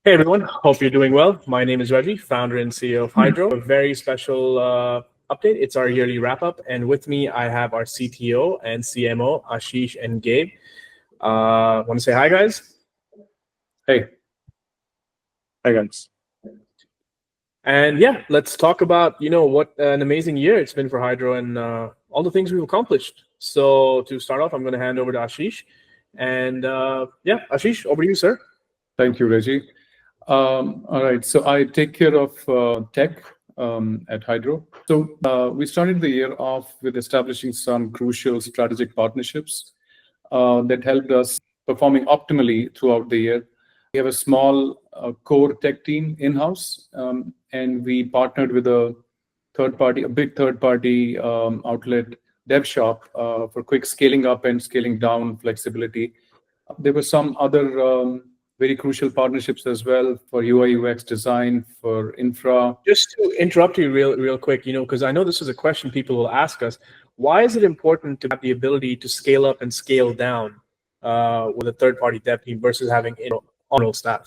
Hey everyone, hope you're doing well. My name is Reggie, founder and CEO of Hydro. A very special update. It's our yearly wrap up, and with me I have our CTO and CMO, Ashish and Gabe. Want to say hi, guys? Hey. Hi, guys. And yeah, let's talk about what an amazing year it's been for Hydro and all the things we've accomplished. So to start off, I'm going to hand over to Ashish, and yeah, Ashish, over to you, sir. Thank you, Reggie. All right, so I take care of tech at Hydro. So we started the year off with establishing some crucial strategic partnerships that helped us performing optimally throughout the year. We have a small core tech team in-house, and we partnered with a big third-party outlet dev shop for quick scaling up and scaling down flexibility. There were some other very crucial partnerships as well for UI UX design, for infra. Just to interrupt you real quick, because I know this is a question people will ask us. Why is it important to have the ability to scale up and scale down with a third-party dev team versus having internal staff?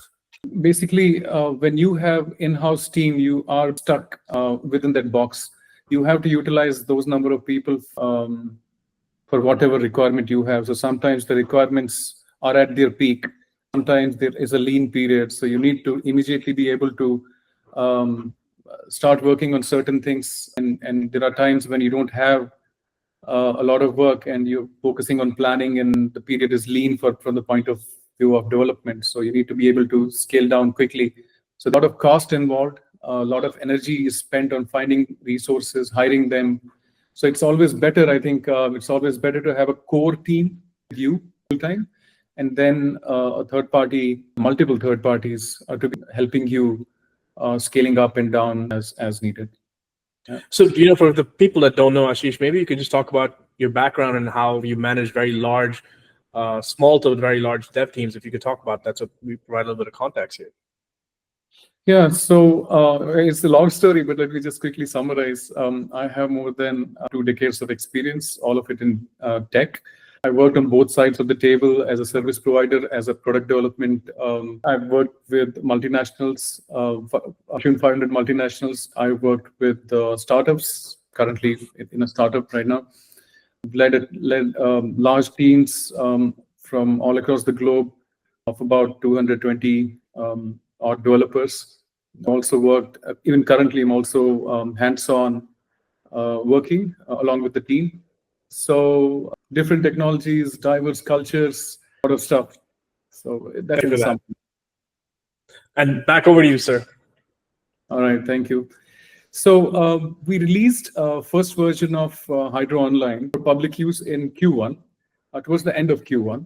Basically, when you have in-house team, you are stuck within that box. You have to utilize those number of people for whatever requirement you have. So sometimes the requirements are at their peak. Sometimes there is a lean period, so you need to immediately be able to start working on certain things. And there are times when you don't have a lot of work and you're focusing on planning, and the period is lean from the point of view of development. So you need to be able to scale down quickly. So a lot of cost involved, a lot of energy is spent on finding resources, hiring them. So it's always better, I think, it's always better to have a core team with you full time, and then multiple third parties to be helping you scaling up and down as needed. Yeah. So, for the people that don't know, Ashish, maybe you could just talk about your background and how you manage very large, small to very large dev teams. If you could talk about that, so we provide a little bit of context here. Yeah, so it's a long story, but let me just quickly summarize. I have more than 2 decades of experience, all of it in tech. I worked on both sides of the table as a service provider, as a product development. I've worked with multinationals, Fortune 500 multinationals. I worked with startups, currently in a startup right now. Led large teams from all across the globe of about 220 odd developers. Also worked, even currently, I'm also hands-on working along with the team. So different technologies, diverse cultures, a lot of stuff. So that is something. And back over to you, sir. All right, thank you. So we released first version of Hydro Online for public use in Q1, towards the end of Q1,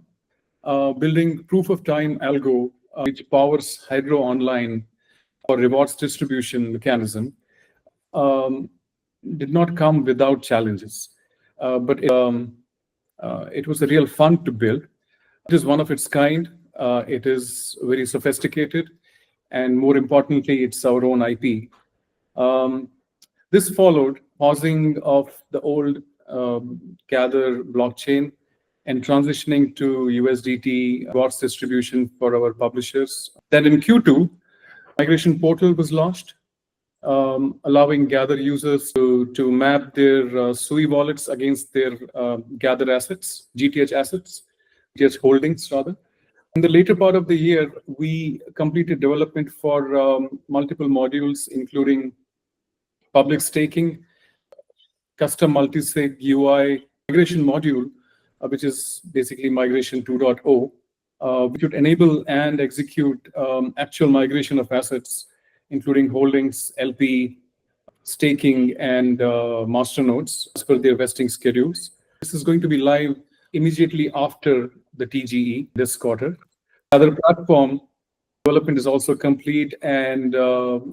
building proof of time algo which powers Hydro Online or rewards distribution mechanism. Did not come without challenges, but it was a real fun to build. It is one of its kind. It is very sophisticated, and more importantly, it's our own IP. This followed pausing of the old Gather blockchain and transitioning to USDT rewards distribution for our publishers. Then in Q2, migration portal was launched, allowing Gather users to map their SUI wallets against their Gather assets, GTH holdings rather. In the later part of the year, we completed development for multiple modules, including public staking, custom multi-sig UI migration module, which is basically migration 2.0, which would enable and execute actual migration of assets, including holdings, LP, staking, and master nodes as per their vesting schedules. This is going to be live immediately after the TGE this quarter. Other platform development is also complete and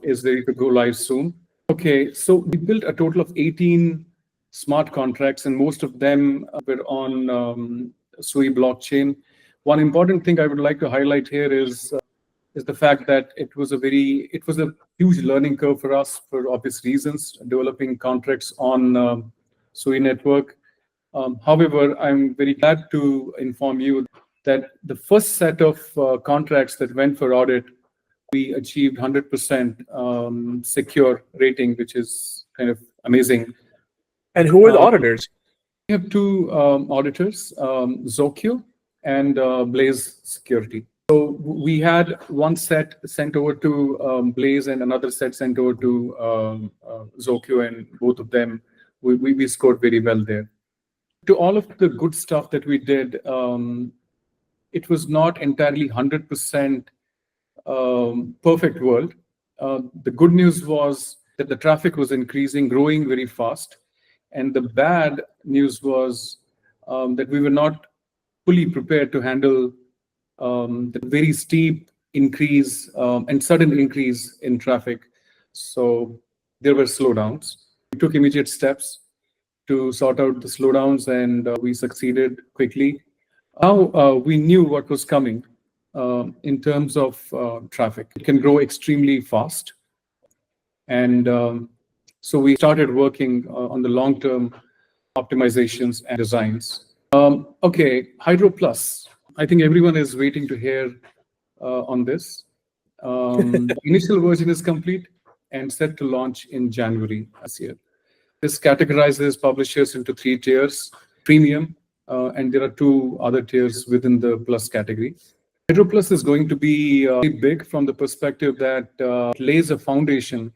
is ready to go live soon. Okay, so we built a total of 18 smart contracts, and most of them were on SUI blockchain. One important thing I would like to highlight here is the fact that it was a huge learning curve for us for obvious reasons, developing contracts on SUI network. However, I'm very glad to inform you that the first set of contracts that went for audit we achieved 100% secure rating, which is kind of amazing. And who are the auditors? We have two auditors, Zokyo and Blaze Security. So we had one set sent over to Blaze and another set sent over to Zokyo, and both of them, we scored very well there. To all of the good stuff that we did, it was not entirely 100% perfect world. The good news was that the traffic was increasing, growing very fast. And the bad news was that we were not fully prepared to handle the very steep increase and sudden increase in traffic. So there were slowdowns. We took immediate steps to sort out the slowdowns, and we succeeded quickly. Now we knew what was coming in terms of traffic. It can grow extremely fast. And so we started working on the long-term optimizations and designs. Okay, Hydro Plus. I think everyone is waiting to hear on this. The initial version is complete and set to launch in January this year. This categorizes publishers into 3 tiers: premium, and there are 2 other tiers within the plus category. Hydro Plus is going to be big from the perspective that it lays a foundation,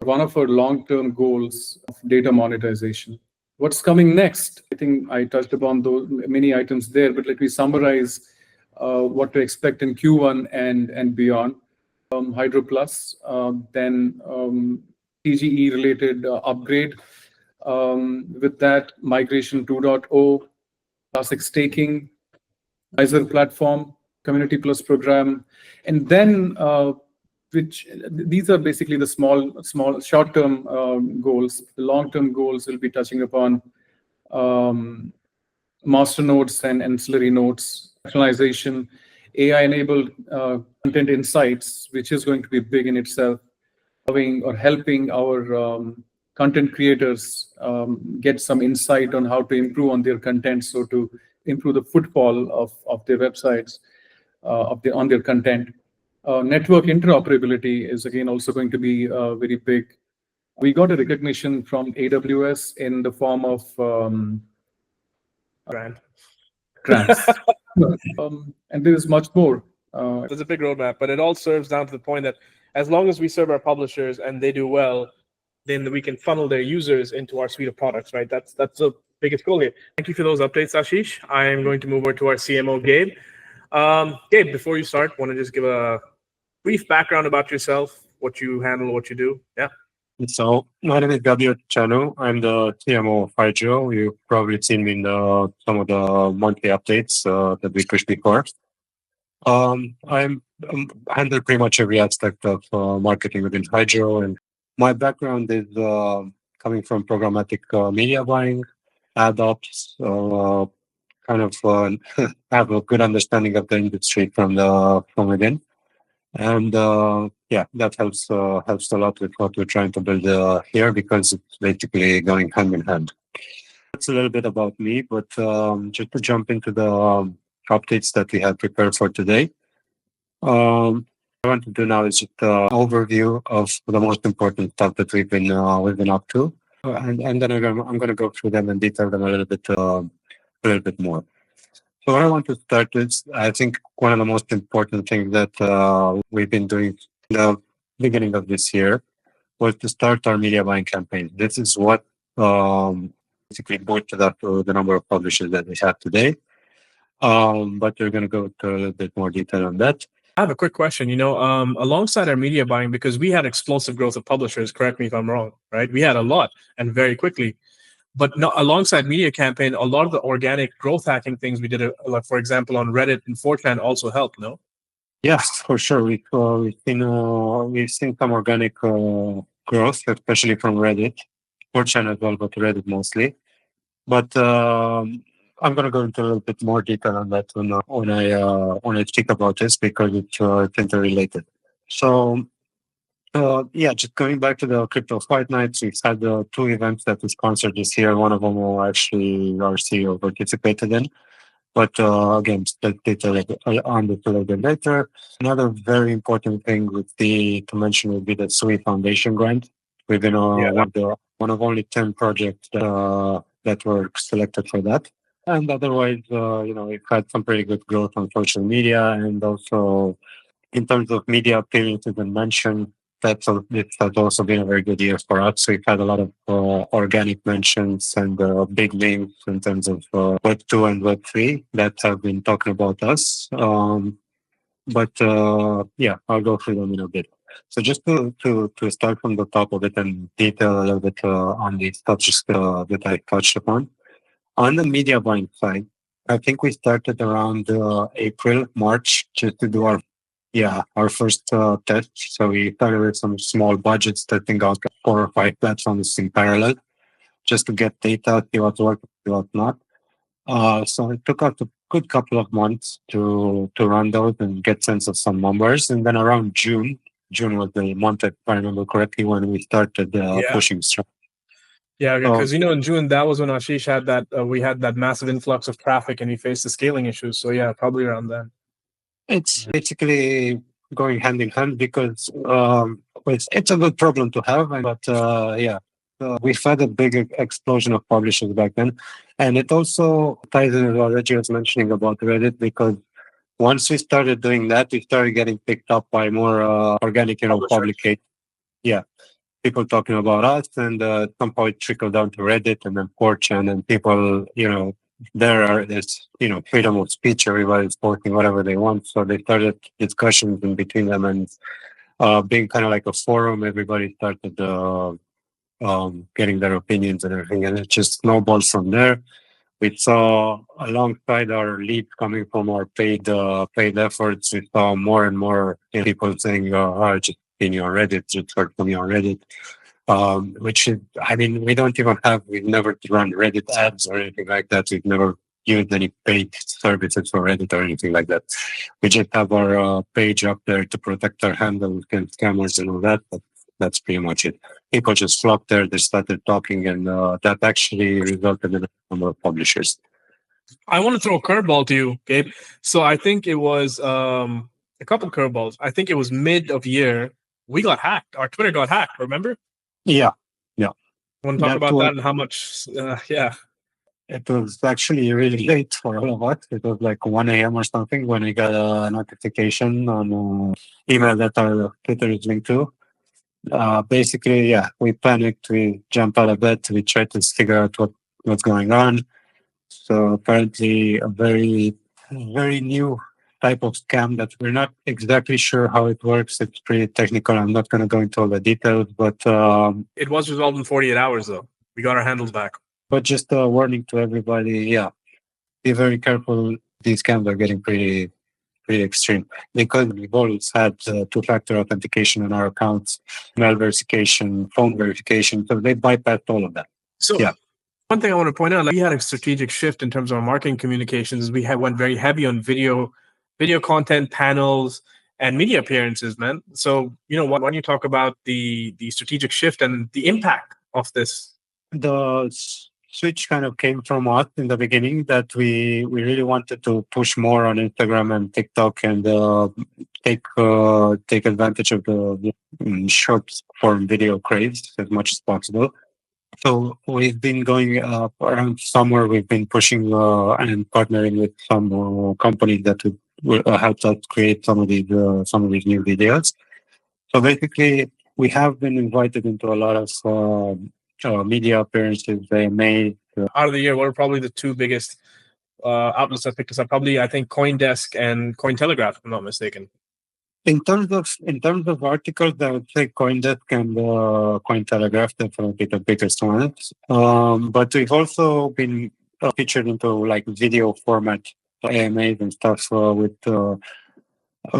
one of our long-term goals of data monetization. What's coming next? I think I touched upon those many items there, but let me summarize what to expect in Q1 and beyond. Hydro Plus, then TGE-related upgrade. With that, Migration 2.0, Classic Staking, Advisor Platform, Community Plus program, and then these are basically the small short-term goals. The long-term goals will be touching upon master nodes and ancillary nodes, personalization, AI-enabled content insights, which is going to be big in itself, helping our content creators get some insight on how to improve on their content, so to improve the footfall of their websites, on their content. Network interoperability is again also going to be very big. We got a recognition from AWS in the form of grants. And there is much more. There's a big roadmap, but it all serves down to the point that as long as we serve our publishers and they do well, then we can funnel their users into our suite of products, right? That's the biggest goal here. Thank you for those updates, Ashish. I am going to move over to our CMO, Gabe. Gabe, before you start, want to just give a brief background about yourself, what you handle, what you do? Yeah. So my name is Gabriel Chano. I'm the CMO of Hydro. You've probably seen me in some of the monthly updates that we push before. I'm handle pretty much every aspect of marketing within Hydro, and my background is coming from programmatic media buying, ad ops, kind of have a good understanding of the industry from within, and yeah, that helps a lot with what we're trying to build here, because it's basically going hand in hand. That's a little bit about me, but just to jump into the updates that we had prepared for today. What I want to do now is just an overview of the most important stuff that we've been up to, and then I'm going to go through them and detail them a little bit more. So what I want to start with, I think one of the most important things that we've been doing in the beginning of this year was to start our media buying campaign. This is what basically boosted up the number of publishers that we have today. But we're going to go to a little bit more detail on that. I have a quick question. Alongside our media buying, because we had explosive growth of publishers, correct me if I'm wrong, right? We had a lot and very quickly. But alongside media campaign, a lot of the organic growth hacking things we did, like for example, on Reddit and 4chan also helped, no? Yes, for sure. We've seen some organic growth, especially from Reddit, 4chan as well, but Reddit mostly. But I'm going to go into a little bit more detail on that when I speak about this, because it's interrelated. So yeah, just going back to the Crypto Fight Nights, we've had 2 events that we sponsored this year. One of them actually our CEO participated in. But again, the detail on this a little bit later. Another very important thing to mention would be the SUI Foundation grant. We've been one of only 10 projects that were selected for that. And otherwise, we've had some pretty good growth on social media, and also in terms of media appearances and mention, it has also been a very good year for us. So we've had a lot of organic mentions and big names in terms of Web 2 and Web 3 that have been talking about us. But I'll go through them in a bit. So just to start from the top of it and detail a little bit on the subjects that I touched upon. On the media buying side, I think we started around April, March, just to do our first test. So we started with some small budgets, testing out 4 or 5 platforms in parallel, just to get data, see what's working, see what's not. So it took us a good couple of months to run those and get sense of some numbers. And then around June was the month, if I remember correctly, when we started pushing strong. Yeah, because in June, that was when Ashish had we had that massive influx of traffic and he faced the scaling issues. So yeah, probably around then. It's basically going hand in hand because it's a good problem to have, but we've had a big explosion of publishers back then, and it also ties in with what Reggie was mentioning about Reddit, because once we started doing that, we started getting picked up by more organic, public people talking about us, and somehow it trickled down to Reddit and then 4chan, and people, there's freedom of speech. Everybody's posting whatever they want, so they started discussions in between them, and being kind of like a forum, everybody started getting their opinions and everything, and it just snowballed from there. We saw, alongside our leads coming from our paid efforts, we saw more and more people saying, "Oh, just in your Reddit, just heard from me on Reddit." Which is, we've never run Reddit ads or anything like that. We've never used any paid services for Reddit or anything like that. We just have our page up there to protect our handle against scammers and all that, but that's pretty much it. People just flocked there, they started talking, and that actually resulted in a number of publishers. I want to throw a curveball to you, Gabe. So I think it was a couple curveballs. I think it was mid of year. We got hacked. Our Twitter got hacked, remember? Yeah. Want to talk about that and how much? It was actually really late for all of us. It was like 1 a.m. or something when we got a notification on email that our Twitter is linked to. Basically, we panicked. We jumped out of bed. We tried to figure out what's going on. So apparently, a very, very new type of scam that we're not exactly sure how it works. It's pretty technical. I'm not going to go into all the details, but it was resolved in 48 hours, though. We got our handles back. But just a warning to everybody, be very careful. These scams are getting pretty extreme, because we've always had 2-factor authentication on our accounts, email verification, phone verification, so they bypassed all of that. So one thing I want to point out, we had a strategic shift in terms of our marketing communications. We went very heavy on video content, panels, and media appearances, man. So, why don't you talk about the strategic shift and the impact of this? The switch kind of came from us in the beginning, that we really wanted to push more on Instagram and TikTok and take advantage of the short form video craze as much as possible. So we've been going around summer. We've been pushing and partnering with some companies that would help us create some of these new videos. So basically, we have been invited into a lot of media appearances. They made out of the year, what are probably the 2 biggest outlets that picked us up? Probably, I think, CoinDesk and Cointelegraph, if I'm not mistaken. In terms of articles, I would say CoinDesk and Cointelegraph definitely the biggest ones. But we've also been featured into like video format AMAs and stuff with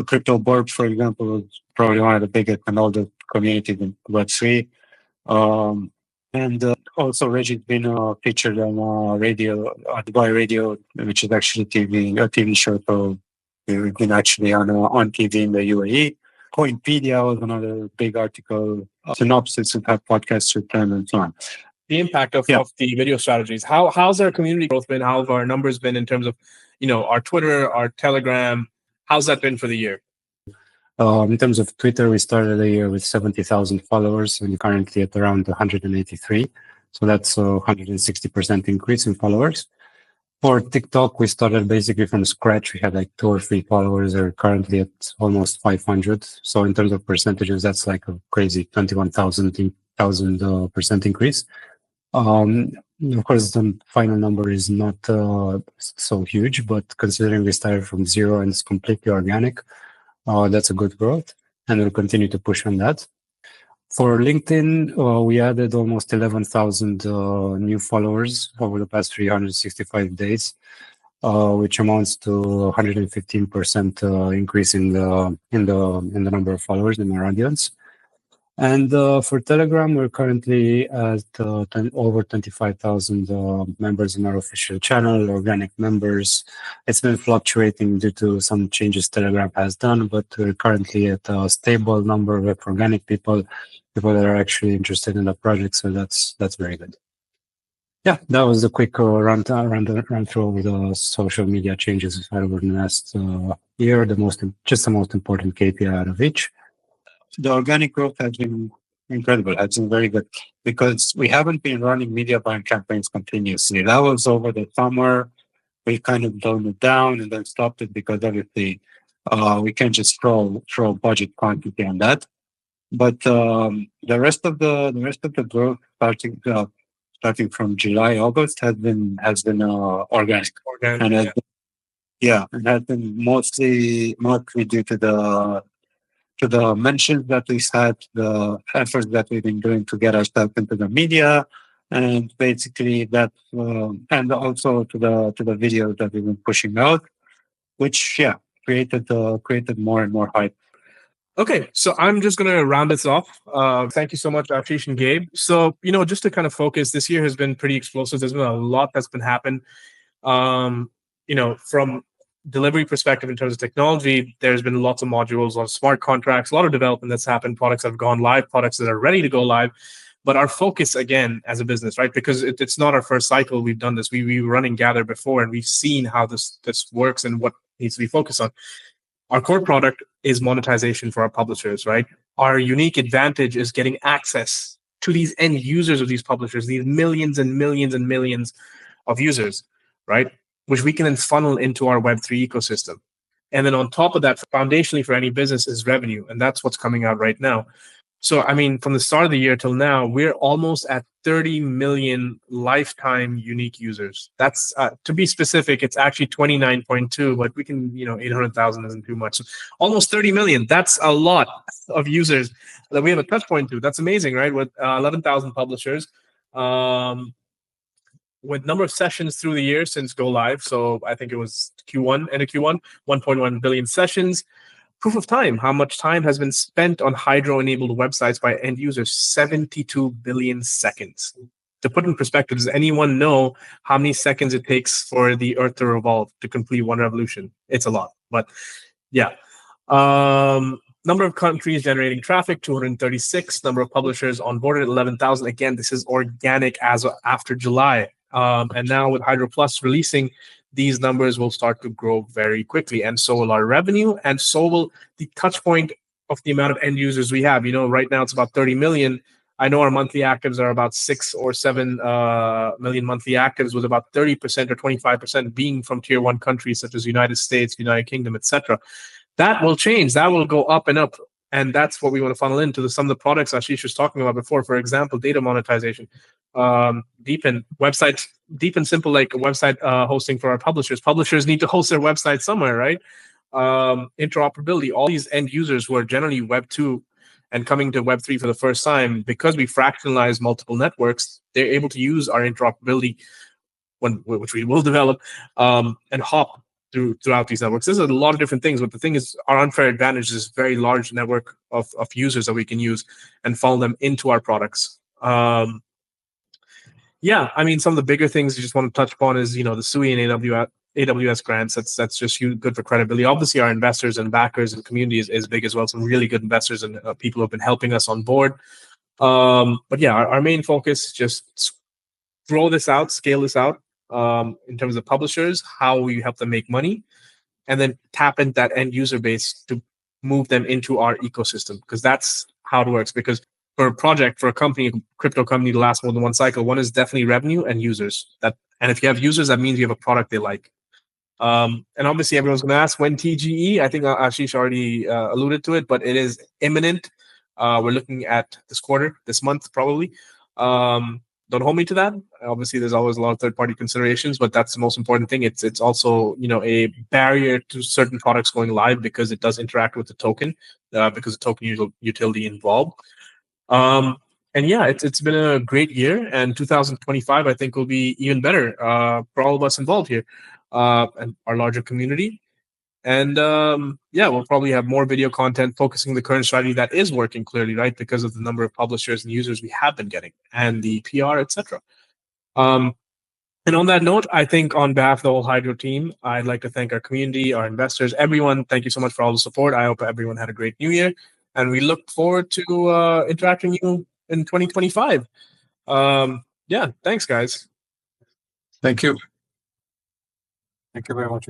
Crypto Borb, for example, is probably one of the biggest and oldest communities in Web3. And also Reggie's been featured on radio, Dubai Radio, which is actually a TV show. So we've been actually on TV in the UAE. Coinpedia was another big article. Synopsis, we've had podcasts with them and so on. The impact of the video strategies. How's our community growth been? How have our numbers been in terms of our Twitter, our Telegram. How's that been for the year? In terms of Twitter, we started the year with 70,000 followers and currently at around 183. So that's a 160% increase in followers. For TikTok, we started basically from scratch. We had like 2 or 3 followers. Are currently at almost 500. So in terms of percentages, that's like a crazy 21,000% increase. Of course, the final number is not so huge, but considering we started from 0 and it's completely organic, that's a good growth, and we'll continue to push on that. For LinkedIn, we added almost 11,000 new followers over the past 365 days, which amounts to 115% increase in the number of followers in our audience. And for Telegram, we're currently at over 25,000 members in our official channel, organic members. It's been fluctuating due to some changes Telegram has done, but we're currently at a stable number of organic people that are actually interested in the project. So that's very good. Yeah, that was a quick run through of the social media changes we've had over the last year. The most important KPI out of each. The organic growth has been incredible. Has been very good because we haven't been running media buying campaigns continuously. That was over the summer. We kind of toned it down and then stopped it because obviously we can't just throw budget quantity on that. But the rest of the growth starting from July, August has been organic. And has been, has been mostly due to the mentions that we've had, the efforts that we've been doing to get ourselves into the media, and basically that, and also to the videos that we've been pushing out, which created more and more hype. Okay, so I'm just going to round this off. Thank you so much, Ashish and Gabe. So, just to kind of focus, this year has been pretty explosive. There's been a lot that's been happening. From delivery perspective in terms of technology, there's been lots of modules, a lot of smart contracts, a lot of development that's happened, products that have gone live, products that are ready to go live. But our focus, again, as a business, right, because it's not our first cycle we've done this. We were running Gather before, and we've seen how this works and what needs to be focused on. Our core product is monetization for our publishers, right? Our unique advantage is getting access to these end users of these publishers, these millions and millions and millions of users, right? Which we can then funnel into our Web3 ecosystem. And then on top of that, foundationally for any business is revenue. And that's what's coming out right now. So, from the start of the year till now, we're almost at 30 million lifetime unique users. That's, to be specific, it's actually 29.2, but we can, 800,000 isn't too much. So almost 30 million. That's a lot of users that we have a touch point to. That's amazing, right? With 11,000 publishers. With number of sessions through the year since go live. So I think it was end of Q1, 1.1 billion sessions. Proof of time, how much time has been spent on Hydro-enabled websites by end users? 72 billion seconds. To put in perspective, does anyone know how many seconds it takes for the Earth to revolve to complete one revolution? It's a lot, but yeah. Number of countries generating traffic, 236. Number of publishers onboarded, 11,000. Again, this is organic as of after July. And now with Hydro Plus releasing, these numbers will start to grow very quickly, and so will our revenue, and so will the touch point of the amount of end users we have. Right now it's about 30 million. I know our monthly actives are about 6 or 7 million monthly actives, with about 30% or 25% being from tier 1 countries such as United States, United Kingdom, etc. That will change. That will go up and up. And that's what we want to funnel into some of the products Ashish was talking about before. For example, data monetization, deep and simple, like website hosting for our publishers. Publishers need to host their website somewhere, right? Interoperability, all these end users who are generally Web 2 and coming to Web 3 for the first time, because we fractionalize multiple networks, they're able to use our interoperability, which we will develop, and hop throughout these networks. There's a lot of different things, but the thing is, our unfair advantage is this very large network of users that we can use and funnel them into our products. Some of the bigger things you just want to touch upon is, the SUI and AWS grants. That's just good for credibility. Obviously, our investors and backers and community is big as well. Some really good investors and people who have been helping us on board. Our main focus is just grow this out, scale this out, in terms of publishers, how we help them make money, and then tap into that end user base to move them into our ecosystem, because that's how it works. Because for a project, for a company, a crypto company to last more than one cycle, one is definitely revenue and users. And if you have users, that means you have a product they like. And obviously, everyone's going to ask when TGE. I think Ashish already alluded to it, but it is imminent. We're looking at this quarter, this month, probably. Don't hold me to that. Obviously, there's always a lot of third-party considerations, but that's the most important thing. It's also a barrier to certain products going live, because it does interact with the token, because the token utility involved. And yeah, it's been a great year, and 2025 I think will be even better for all of us involved here, and our larger community. And yeah, we'll probably have more video content focusing the current strategy that is working clearly, right? Because of the number of publishers and users we have been getting, and the PR, etc. And on that note, I think on behalf of the whole Hydro team, I'd like to thank our community, our investors, everyone. Thank you so much for all the support. I hope everyone had a great new year, and we look forward to interacting with you in 2025. Yeah, thanks, guys. Thank you. Thank you very much.